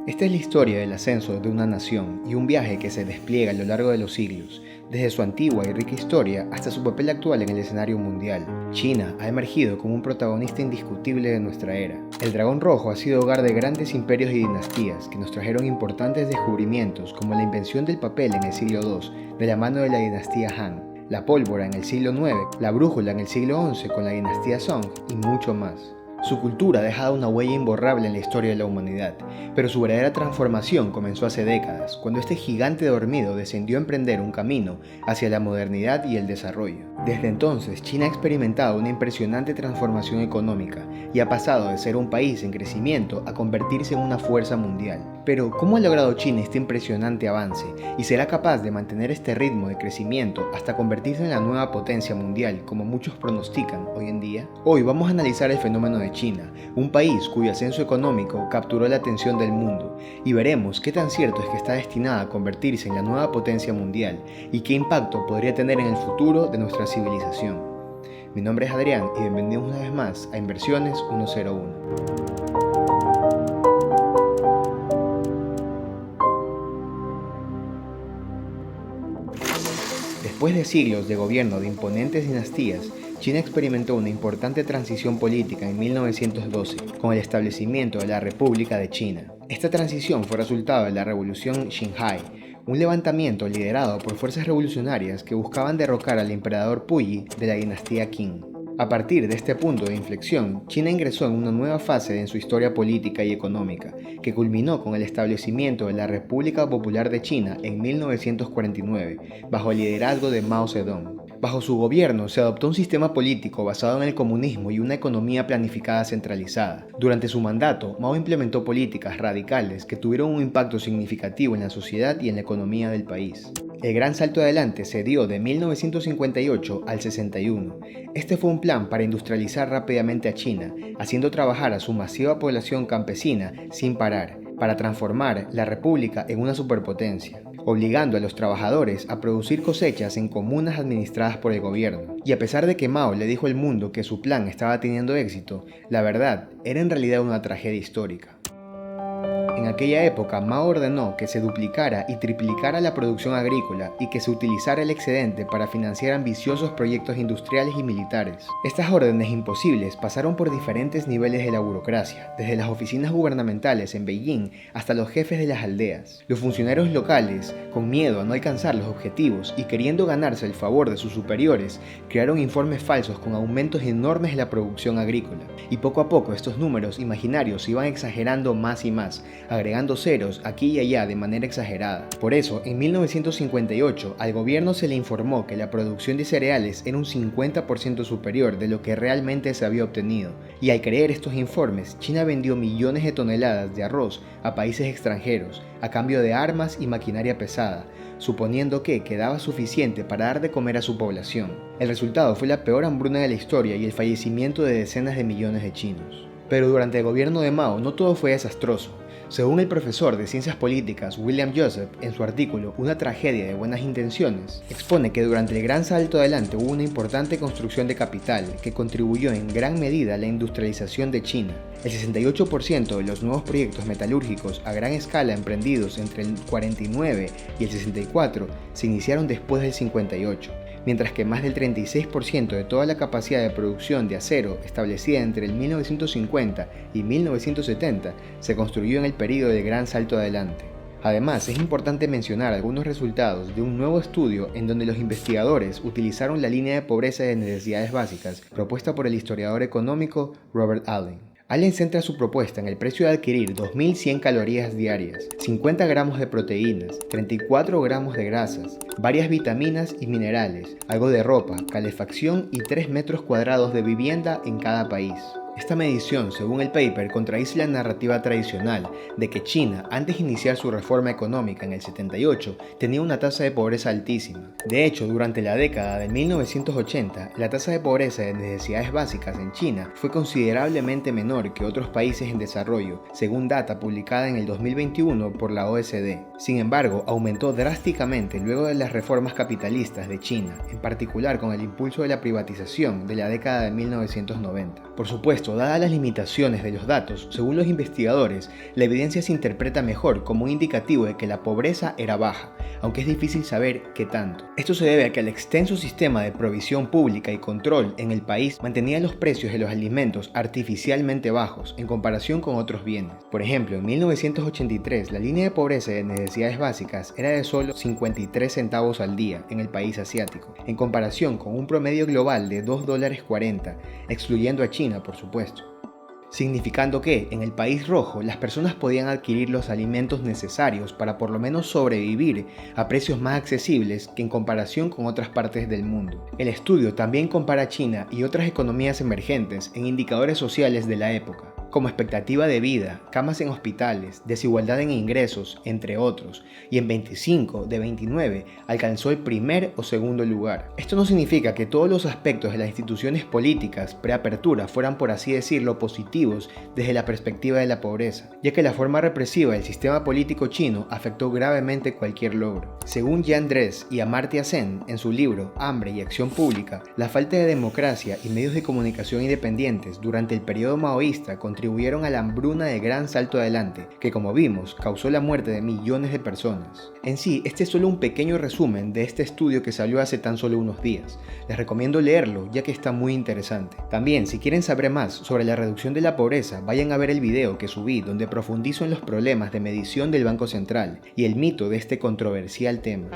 Esta es la historia del ascenso de una nación y un viaje que se despliega a lo largo de los siglos, desde su antigua y rica historia hasta su papel actual en el escenario mundial. China ha emergido como un protagonista indiscutible de nuestra era. El Dragón Rojo ha sido hogar de grandes imperios y dinastías que nos trajeron importantes descubrimientos como la invención del papel en el siglo II de la mano de la dinastía Han, la pólvora en el siglo IX, la brújula en el siglo XI con la dinastía Song y mucho más. Su cultura ha dejado una huella imborrable en la historia de la humanidad, pero su verdadera transformación comenzó hace décadas, cuando este gigante dormido decidió emprender un camino hacia la modernidad y el desarrollo. Desde entonces, China ha experimentado una impresionante transformación económica y ha pasado de ser un país en crecimiento a convertirse en una fuerza mundial. Pero, ¿cómo ha logrado China este impresionante avance y será capaz de mantener este ritmo de crecimiento hasta convertirse en la nueva potencia mundial, como muchos pronostican hoy en día? Hoy vamos a analizar el fenómeno de China, un país cuyo ascenso económico capturó la atención del mundo, y veremos qué tan cierto es que está destinada a convertirse en la nueva potencia mundial y qué impacto podría tener en el futuro de nuestra civilización. Mi nombre es Adrián y bienvenidos una vez más a Inversiones 101. Después de siglos de gobierno de imponentes dinastías, China experimentó una importante transición política en 1912 con el establecimiento de la República de China. Esta transición fue resultado de la Revolución Xinhai, un levantamiento liderado por fuerzas revolucionarias que buscaban derrocar al emperador Puyi de la dinastía Qing. A partir de este punto de inflexión, China ingresó en una nueva fase en su historia política y económica, que culminó con el establecimiento de la República Popular de China en 1949, bajo el liderazgo de Mao Zedong. Bajo su gobierno se adoptó un sistema político basado en el comunismo y una economía planificada centralizada. Durante su mandato, Mao implementó políticas radicales que tuvieron un impacto significativo en la sociedad y en la economía del país. El gran salto adelante se dio de 1958 al 61. Este fue un plan para industrializar rápidamente a China, haciendo trabajar a su masiva población campesina sin parar, para transformar la república en una superpotencia, obligando a los trabajadores a producir cosechas en comunas administradas por el gobierno. Y a pesar de que Mao le dijo al mundo que su plan estaba teniendo éxito, la verdad era en realidad una tragedia histórica. En aquella época, Mao ordenó que se duplicara y triplicara la producción agrícola y que se utilizara el excedente para financiar ambiciosos proyectos industriales y militares. Estas órdenes imposibles pasaron por diferentes niveles de la burocracia, desde las oficinas gubernamentales en Beijing hasta los jefes de las aldeas. Los funcionarios locales, con miedo a no alcanzar los objetivos y queriendo ganarse el favor de sus superiores, crearon informes falsos con aumentos enormes de la producción agrícola. Y poco a poco estos números imaginarios se iban exagerando más y más, agregando ceros aquí y allá de manera exagerada. Por eso, en 1958, al gobierno se le informó que la producción de cereales era un 50% superior de lo que realmente se había obtenido, y al creer estos informes, China vendió millones de toneladas de arroz a países extranjeros, a cambio de armas y maquinaria pesada, suponiendo que quedaba suficiente para dar de comer a su población. El resultado fue la peor hambruna de la historia y el fallecimiento de decenas de millones de chinos. Pero durante el gobierno de Mao no todo fue desastroso. Según el profesor de Ciencias Políticas William Joseph, en su artículo Una tragedia de buenas intenciones, expone que durante el gran salto adelante hubo una importante construcción de capital que contribuyó en gran medida a la industrialización de China. El 68% de los nuevos proyectos metalúrgicos a gran escala emprendidos entre el 49 y el 64 se iniciaron después del 58. Mientras que más del 36% de toda la capacidad de producción de acero establecida entre el 1950 y 1970 se construyó en el período del Gran Salto Adelante. Además, es importante mencionar algunos resultados de un nuevo estudio en donde los investigadores utilizaron la línea de pobreza de necesidades básicas propuesta por el historiador económico Robert Allen. Allen centra su propuesta en el precio de adquirir 2.100 calorías diarias, 50 gramos de proteínas, 34 gramos de grasas, varias vitaminas y minerales, algo de ropa, calefacción y 3 metros cuadrados de vivienda en cada país. Esta medición, según el paper, contradice la narrativa tradicional de que China, antes de iniciar su reforma económica en el 78, tenía una tasa de pobreza altísima. De hecho, durante la década de 1980, la tasa de pobreza de necesidades básicas en China fue considerablemente menor que otros países en desarrollo, según data publicada en el 2021 por la OECD. Sin embargo, aumentó drásticamente luego de las reformas capitalistas de China, en particular con el impulso de la privatización de la década de 1990. Por supuesto, supuesto, dadas las limitaciones de los datos, según los investigadores, la evidencia se interpreta mejor como un indicativo de que la pobreza era baja, aunque es difícil saber qué tanto. Esto se debe a que el extenso sistema de provisión pública y control en el país mantenía los precios de los alimentos artificialmente bajos en comparación con otros bienes. Por ejemplo, en 1983 la línea de pobreza de necesidades básicas era de solo 53 centavos al día en el país asiático, en comparación con un promedio global de $2.40, excluyendo a China, por supuesto. Significando que, en el país rojo, las personas podían adquirir los alimentos necesarios para por lo menos sobrevivir a precios más accesibles que en comparación con otras partes del mundo. El estudio también compara a China y otras economías emergentes en indicadores sociales de la época, como expectativa de vida, camas en hospitales, desigualdad en ingresos, entre otros, y en 25 de 29 alcanzó el primer o segundo lugar. Esto no significa que todos los aspectos de las instituciones políticas preapertura fueran, por así decirlo, positivos desde la perspectiva de la pobreza, ya que la forma represiva del sistema político chino afectó gravemente cualquier logro. Según Jan Dress y Amartya Sen en su libro Hambre y Acción Pública, la falta de democracia y medios de comunicación independientes durante el periodo maoísta contribuyeron a la hambruna de gran salto adelante, que como vimos, causó la muerte de millones de personas. En sí, este es solo un pequeño resumen de este estudio que salió hace tan solo unos días. Les recomiendo leerlo, ya que está muy interesante. También, si quieren saber más sobre la reducción de la pobreza, vayan a ver el video que subí donde profundizo en los problemas de medición del Banco Central y el mito de este controversial tema.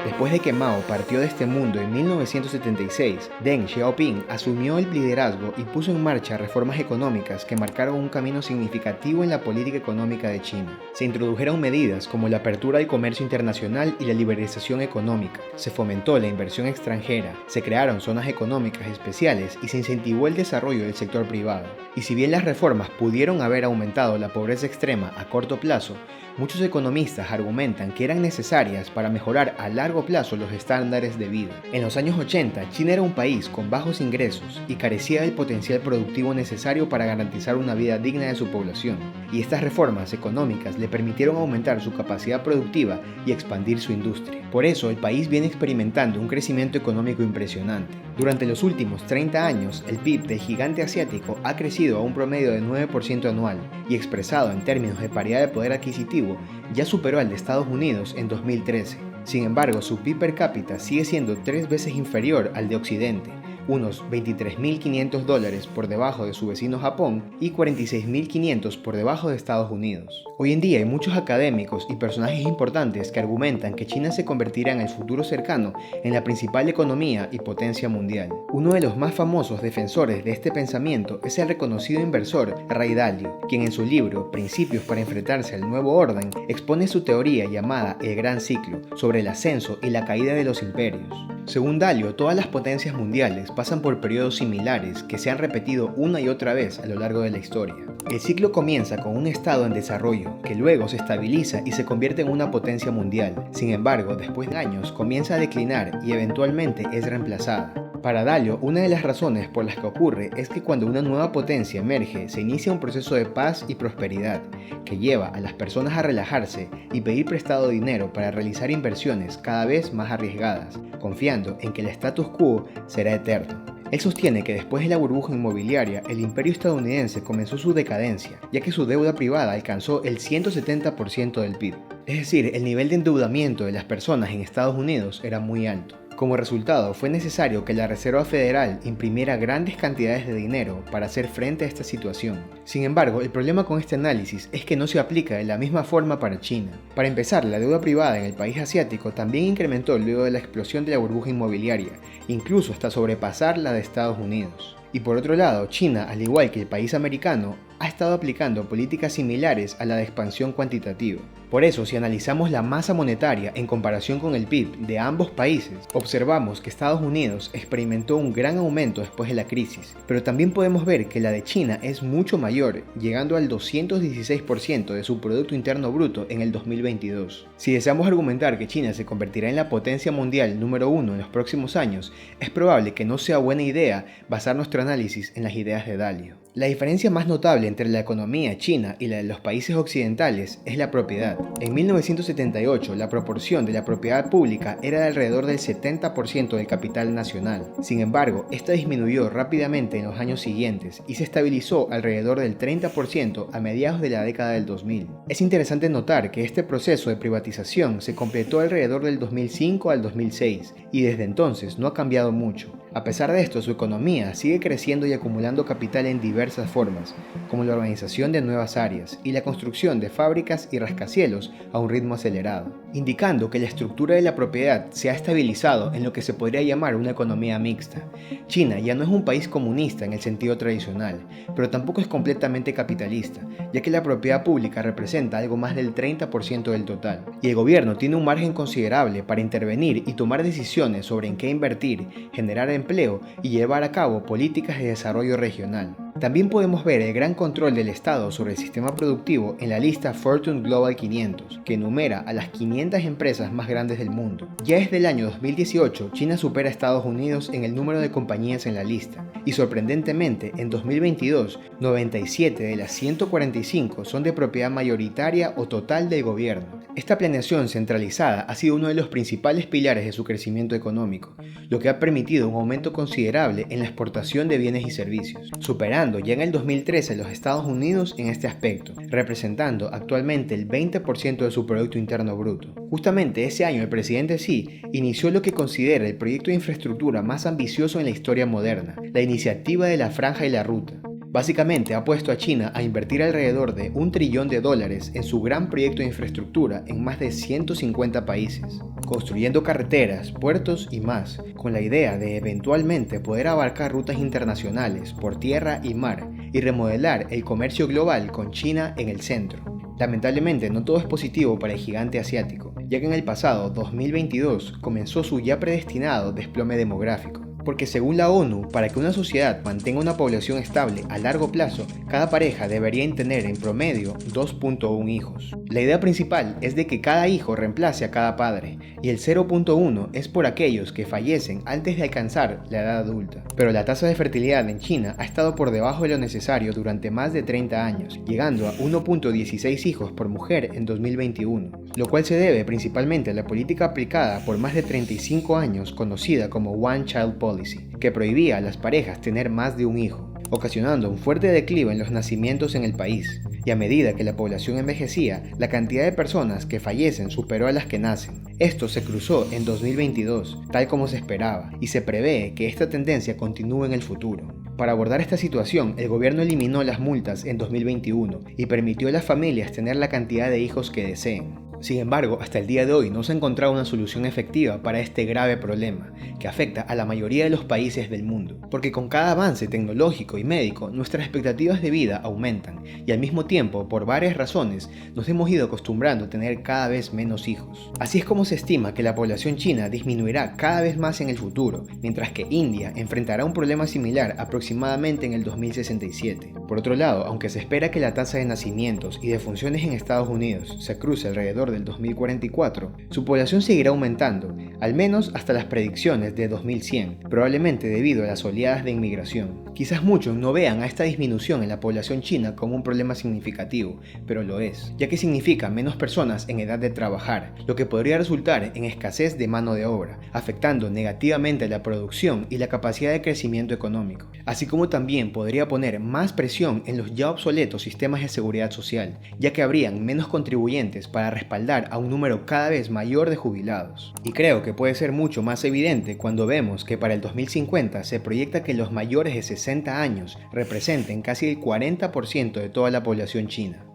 Después de que Mao partió de este mundo en 1976, Deng Xiaoping asumió el liderazgo y puso en marcha reformas económicas que marcaron un camino significativo en la política económica de China. Se introdujeron medidas como la apertura del comercio internacional y la liberalización económica, se fomentó la inversión extranjera, se crearon zonas económicas especiales y se incentivó el desarrollo del sector privado. Y si bien las reformas pudieron haber aumentado la pobreza extrema a corto plazo, muchos economistas argumentan que eran necesarias para mejorar a largo plazo los estándares de vida. En los años 80, China era un país con bajos ingresos y carecía del potencial productivo necesario para garantizar una vida digna de su población, y estas reformas económicas le permitieron aumentar su capacidad productiva y expandir su industria. Por eso, el país viene experimentando un crecimiento económico impresionante. Durante los últimos 30 años, el PIB del gigante asiático ha crecido a un promedio de 9% anual y, expresado en términos de paridad de poder adquisitivo, ya superó al de Estados Unidos en 2013. Sin embargo, su PIB per cápita sigue siendo 3 veces inferior al de Occidente, unos $23.500 por debajo de su vecino Japón y $46.500 por debajo de Estados Unidos. Hoy en día hay muchos académicos y personajes importantes que argumentan que China se convertirá en el futuro cercano en la principal economía y potencia mundial. Uno de los más famosos defensores de este pensamiento es el reconocido inversor Ray Dalio, quien en su libro Principios para enfrentarse al nuevo orden expone su teoría llamada El Gran Ciclo sobre el ascenso y la caída de los imperios. Según Dalio, todas las potencias mundiales pasan por periodos similares que se han repetido una y otra vez a lo largo de la historia. El ciclo comienza con un estado en desarrollo, que luego se estabiliza y se convierte en una potencia mundial. Sin embargo, después de años comienza a declinar y eventualmente es reemplazada. Para Dalio, una de las razones por las que ocurre es que cuando una nueva potencia emerge, se inicia un proceso de paz y prosperidad, que lleva a las personas a relajarse y pedir prestado dinero para realizar inversiones cada vez más arriesgadas, confiando en que el status quo será eterno. Él sostiene que después de la burbuja inmobiliaria, el imperio estadounidense comenzó su decadencia, ya que su deuda privada alcanzó el 170% del PIB. Es decir, el nivel de endeudamiento de las personas en Estados Unidos era muy alto. Como resultado, fue necesario que la Reserva Federal imprimiera grandes cantidades de dinero para hacer frente a esta situación. Sin embargo, el problema con este análisis es que no se aplica de la misma forma para China. Para empezar, la deuda privada en el país asiático también incrementó luego de la explosión de la burbuja inmobiliaria, incluso hasta sobrepasar la de Estados Unidos. Y por otro lado, China, al igual que el país americano, ha estado aplicando políticas similares a la de expansión cuantitativa. Por eso, si analizamos la masa monetaria en comparación con el PIB de ambos países, observamos que Estados Unidos experimentó un gran aumento después de la crisis, pero también podemos ver que la de China es mucho mayor, llegando al 216% de su Producto Interno Bruto en el 2022. Si deseamos argumentar que China se convertirá en la potencia mundial número 1 en los próximos años, es probable que no sea buena idea basar nuestro análisis en las ideas de Dalio. La diferencia más notable entre la economía china y la de los países occidentales es la propiedad. En 1978, la proporción de la propiedad pública era de alrededor del 70% del capital nacional. Sin embargo, esta disminuyó rápidamente en los años siguientes y se estabilizó alrededor del 30% a mediados de la década del 2000. Es interesante notar que este proceso de privatización se completó alrededor del 2005 al 2006 y desde entonces no ha cambiado mucho. A pesar de esto, su economía sigue creciendo y acumulando capital en diversas formas, como la organización de nuevas áreas y la construcción de fábricas y rascacielos a un ritmo acelerado, indicando que la estructura de la propiedad se ha estabilizado en lo que se podría llamar una economía mixta. China ya no es un país comunista en el sentido tradicional, pero tampoco es completamente capitalista, ya que la propiedad pública representa algo más del 30% del total, y el gobierno tiene un margen considerable para intervenir y tomar decisiones sobre en qué invertir, generar empleo y llevar a cabo políticas de desarrollo regional. También podemos ver el gran control del Estado sobre el sistema productivo en la lista Fortune Global 500, que enumera a las 500 empresas más grandes del mundo. Ya desde el año 2018, China supera a Estados Unidos en el número de compañías en la lista, y sorprendentemente, en 2022, 97 de las 145 son de propiedad mayoritaria o total del gobierno. Esta planeación centralizada ha sido uno de los principales pilares de su crecimiento económico, lo que ha permitido un aumento considerable en la exportación de bienes y servicios, superando ya en el 2013 los Estados Unidos en este aspecto, representando actualmente el 20% de su Producto Interno Bruto. Justamente ese año el presidente Xi inició lo que considera el proyecto de infraestructura más ambicioso en la historia moderna, la iniciativa de la Franja y la Ruta. Básicamente ha puesto a China a invertir alrededor de $1 trillón en su gran proyecto de infraestructura en más de 150 países, construyendo carreteras, puertos y más, con la idea de eventualmente poder abarcar rutas internacionales por tierra y mar y remodelar el comercio global con China en el centro. Lamentablemente no todo es positivo para el gigante asiático, ya que en el pasado 2022 comenzó su ya predestinado desplome demográfico. Porque según la ONU, para que una sociedad mantenga una población estable a largo plazo, cada pareja debería tener en promedio 2.1 hijos. La idea principal es de que cada hijo reemplace a cada padre, y el 0.1 es por aquellos que fallecen antes de alcanzar la edad adulta. Pero la tasa de fertilidad en China ha estado por debajo de lo necesario durante más de 30 años, llegando a 1.16 hijos por mujer en 2021, lo cual se debe principalmente a la política aplicada por más de 35 años conocida como One Child Policy, que prohibía a las parejas tener más de un hijo, ocasionando un fuerte declive en los nacimientos en el país. Y a medida que la población envejecía, la cantidad de personas que fallecen superó a las que nacen. Esto se cruzó en 2022, tal como se esperaba, y se prevé que esta tendencia continúe en el futuro. Para abordar esta situación, el gobierno eliminó las multas en 2021 y permitió a las familias tener la cantidad de hijos que deseen. Sin embargo, hasta el día de hoy no se ha encontrado una solución efectiva para este grave problema, que afecta a la mayoría de los países del mundo, porque con cada avance tecnológico y médico, nuestras expectativas de vida aumentan, y al mismo tiempo, por varias razones, nos hemos ido acostumbrando a tener cada vez menos hijos. Así es como se estima que la población china disminuirá cada vez más en el futuro, mientras que India enfrentará un problema similar aproximadamente en el 2067. Por otro lado, aunque se espera que la tasa de nacimientos y defunciones en Estados Unidos se cruce alrededor del 2044, su población seguirá aumentando, al menos hasta las predicciones de 2100, probablemente debido a las oleadas de inmigración. Quizás muchos no vean a esta disminución en la población china como un problema significativo, pero lo es, ya que significa menos personas en edad de trabajar, lo que podría resultar en escasez de mano de obra, afectando negativamente la producción y la capacidad de crecimiento económico, así como también podría poner más presión en los ya obsoletos sistemas de seguridad social, ya que habrían menos contribuyentes para respaldar a un número cada vez mayor de jubilados. Y creo que puede ser mucho más evidente cuando vemos que para el 2050 se proyecta que los mayores de 60 años representen casi el 40% de toda la población china.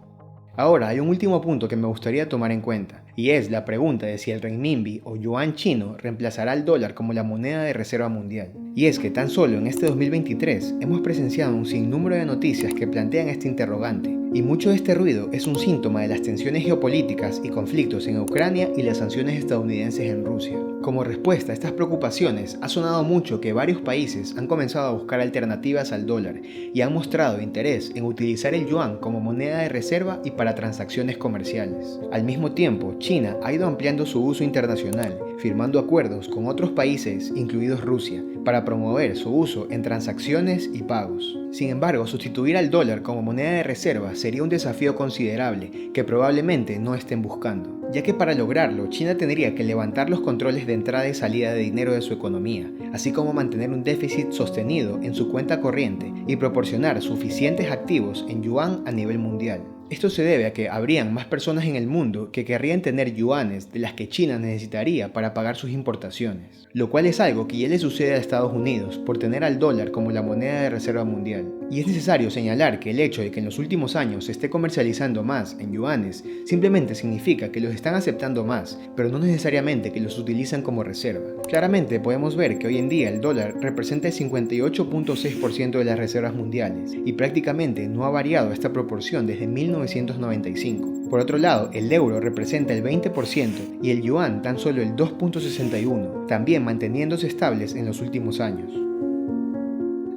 Ahora, hay un último punto que me gustaría tomar en cuenta, y es la pregunta de si el renminbi o yuan chino reemplazará al dólar como la moneda de reserva mundial. Y es que tan solo en este 2023 hemos presenciado un sinnúmero de noticias que plantean este interrogante, y mucho de este ruido es un síntoma de las tensiones geopolíticas y conflictos en Ucrania y las sanciones estadounidenses en Rusia. Como respuesta a estas preocupaciones, ha sonado mucho que varios países han comenzado a buscar alternativas al dólar y han mostrado interés en utilizar el yuan como moneda de reserva y para transacciones comerciales. Al mismo tiempo, China ha ido ampliando su uso internacional, firmando acuerdos con otros países, incluidos Rusia, para promover su uso en transacciones y pagos. Sin embargo, sustituir al dólar como moneda de reserva sería un desafío considerable que probablemente no estén buscando, ya que para lograrlo, China tendría que levantar los controles de entrada y salida de dinero de su economía, así como mantener un déficit sostenido en su cuenta corriente y proporcionar suficientes activos en yuan a nivel mundial. Esto se debe a que habrían más personas en el mundo que querrían tener yuanes de las que China necesitaría para pagar sus importaciones, lo cual es algo que ya le sucede a Estados Unidos por tener al dólar como la moneda de reserva mundial. Y es necesario señalar que el hecho de que en los últimos años se esté comercializando más en yuanes simplemente significa que los están aceptando más, pero no necesariamente que los utilizan como reserva. Claramente podemos ver que hoy en día el dólar representa el 58.6% de las reservas mundiales y prácticamente no ha variado esta proporción desde 1995. Por otro lado, el euro representa el 20% y el yuan tan solo el 2.61%, también manteniéndose estables en los últimos años.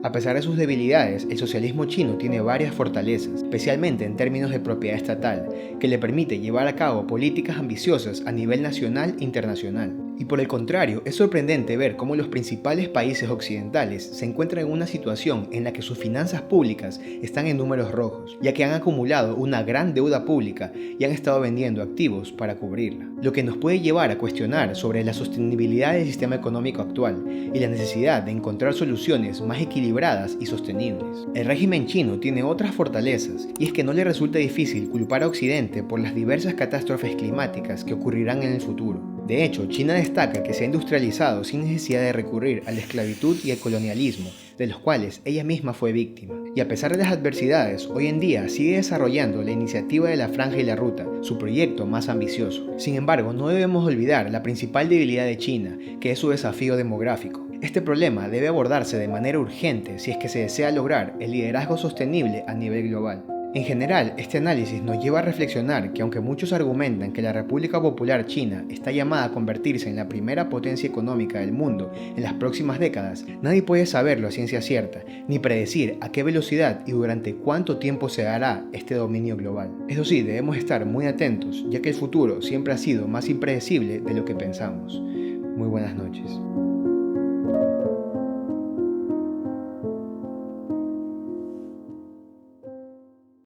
A pesar de sus debilidades, el socialismo chino tiene varias fortalezas, especialmente en términos de propiedad estatal, que le permite llevar a cabo políticas ambiciosas a nivel nacional e internacional. Y por el contrario, es sorprendente ver cómo los principales países occidentales se encuentran en una situación en la que sus finanzas públicas están en números rojos, ya que han acumulado una gran deuda pública y han estado vendiendo activos para cubrirla, lo que nos puede llevar a cuestionar sobre la sostenibilidad del sistema económico actual y la necesidad de encontrar soluciones más equilibradas y sostenibles. El régimen chino tiene otras fortalezas, y es que no le resulta difícil culpar a Occidente por las diversas catástrofes climáticas que ocurrirán en el futuro. De hecho, China destaca que se ha industrializado sin necesidad de recurrir a la esclavitud y al colonialismo, de los cuales ella misma fue víctima. Y a pesar de las adversidades, hoy en día sigue desarrollando la iniciativa de la Franja y la Ruta, su proyecto más ambicioso. Sin embargo, no debemos olvidar la principal debilidad de China, que es su desafío demográfico. Este problema debe abordarse de manera urgente si es que se desea lograr el liderazgo sostenible a nivel global. En general, este análisis nos lleva a reflexionar que aunque muchos argumentan que la República Popular China está llamada a convertirse en la primera potencia económica del mundo en las próximas décadas, nadie puede saberlo a ciencia cierta, ni predecir a qué velocidad y durante cuánto tiempo se dará este dominio global. Eso sí, debemos estar muy atentos, ya que el futuro siempre ha sido más impredecible de lo que pensamos. Muy buenas noches.